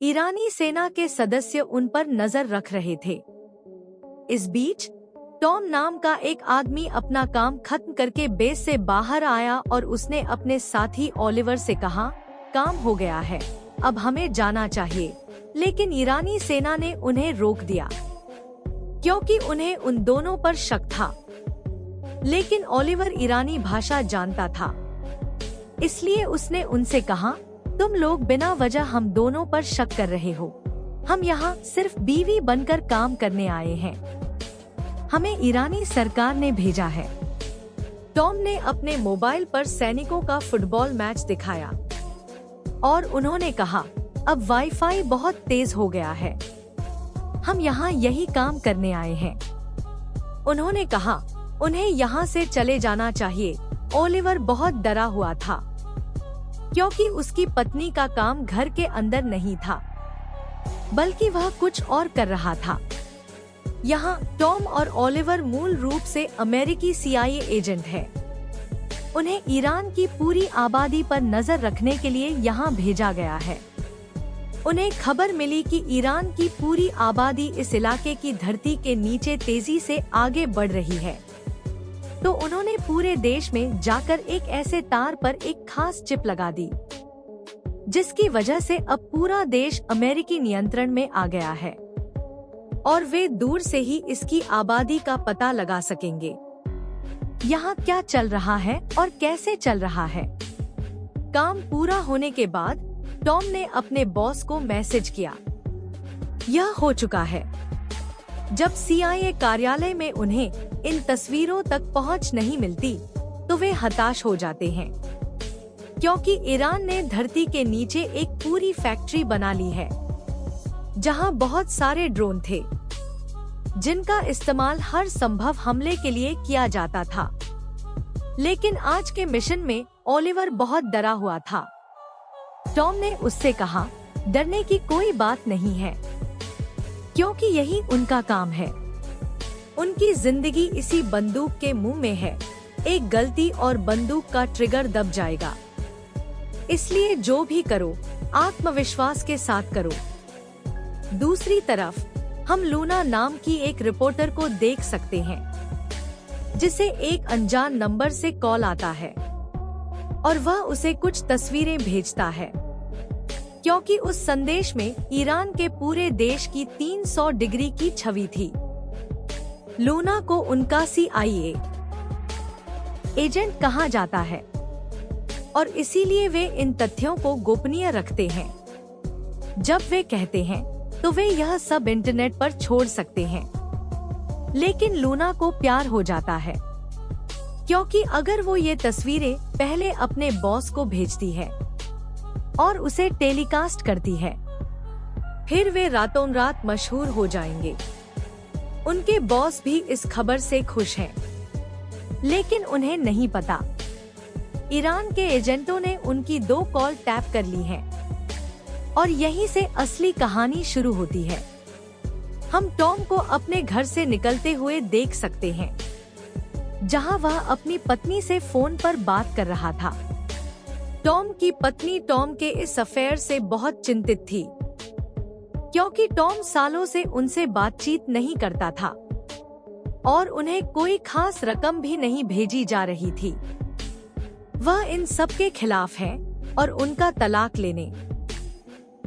ईरानी सेना के सदस्य उन पर नजर रख रहे थे। इस बीच टॉम नाम का एक आदमी अपना काम खत्म करके बेस से बाहर आया और उसने अपने साथी ओलिवर से कहा, काम हो गया है, अब हमें जाना चाहिए। लेकिन ईरानी सेना ने उन्हें रोक दिया क्योंकि उन्हें उन दोनों पर शक था। लेकिन ओलिवर ईरानी भाषा जानता था, इसलिए उसने उनसे कहा, तुम लोग बिना वजह हम दोनों पर शक कर रहे हो। हम यहाँ सिर्फ बीवी बनकर काम करने आए हैं। हमें ईरानी सरकार ने भेजा है। टॉम ने अपने मोबाइल पर सैनिकों का फुटबॉल मैच दिखाया और उन्होंने कहा, अब वाईफाई बहुत तेज हो गया है। हम यहाँ यही काम करने आए हैं। उन्होंने कहा, उन्हें यहाँ से चले जाना चाहिए। ओलिवर बहुत डरा हुआ था क्योंकि उसकी पत्नी का काम घर के अंदर नहीं था, बल्कि वह कुछ और कर रहा था। यहाँ टॉम और ओलिवर मूल रूप से अमेरिकी CIA एजेंट हैं। उन्हें ईरान की पूरी आबादी पर नजर रखने के लिए यहाँ भेजा गया है। उन्हें खबर मिली कि ईरान की पूरी आबादी इस इलाके की धरती के नीचे तेजी से आगे बढ़ रही है। तो उन्होंने पूरे देश में जाकर एक ऐसे तार पर एक खास चिप लगा दी, जिसकी वजह से अब पूरा देश अमेरिकी नियंत्रण में आ गया है और वे दूर से ही इसकी आबादी का पता लगा सकेंगे। यहाँ क्या चल रहा है और कैसे चल रहा है। काम पूरा होने के बाद टॉम ने अपने बॉस को मैसेज किया, यह हो चुका है। जब CIA कार्यालय में उन्हें इन तस्वीरों तक पहुंच नहीं मिलती तो वे हताश हो जाते हैं, क्योंकि ईरान ने धरती के नीचे एक पूरी फैक्ट्री बना ली है जहां बहुत सारे ड्रोन थे, जिनका इस्तेमाल हर संभव हमले के लिए किया जाता था। लेकिन आज के मिशन में ओलिवर बहुत डरा हुआ था। टॉम ने उससे कहा, डरने की कोई बात नहीं है, क्योंकि यही उनका काम है। उनकी जिंदगी इसी बंदूक के मुंह में है। एक गलती और बंदूक का ट्रिगर दब जाएगा। इसलिए जो भी करो, आत्मविश्वास के साथ करो। दूसरी तरफ हम लूना नाम की एक रिपोर्टर को देख सकते हैं, जिसे एक अनजान नंबर से कॉल आता है और वह उसे कुछ तस्वीरें भेजता है, क्योंकि उस संदेश में ईरान के पूरे देश की 300 डिग्री की छवि थी। लूना को उनका CIA एजेंट कहा जाता है और इसीलिए वे इन तथ्यों को गोपनीय रखते हैं। जब वे कहते हैं तो वे यह सब इंटरनेट पर छोड़ सकते हैं। लेकिन लूना को प्यार हो जाता है, क्योंकि अगर वो ये तस्वीरें पहले अपने बॉस को भेजती है और उसे टेलीकास्ट करती है, फिर वे रातों रात मशहूर हो जाएंगे। उनके बॉस भी इस खबर से खुश हैं, लेकिन उन्हें नहीं पता ईरान के एजेंटों ने उनकी 2 कॉल टैप कर ली हैं और यहीं से असली कहानी शुरू होती है। हम टॉम को अपने घर से निकलते हुए देख सकते हैं, जहां वह अपनी पत्नी से फोन पर बात कर रहा था। टॉम की पत्नी टॉम के इस अफेयर से बहुत चिंतित थी, क्योंकि टॉम सालों से उनसे बातचीत नहीं करता था और उन्हें कोई खास रकम भी नहीं भेजी जा रही थी। वह इन सब के खिलाफ है और उनका तलाक लेने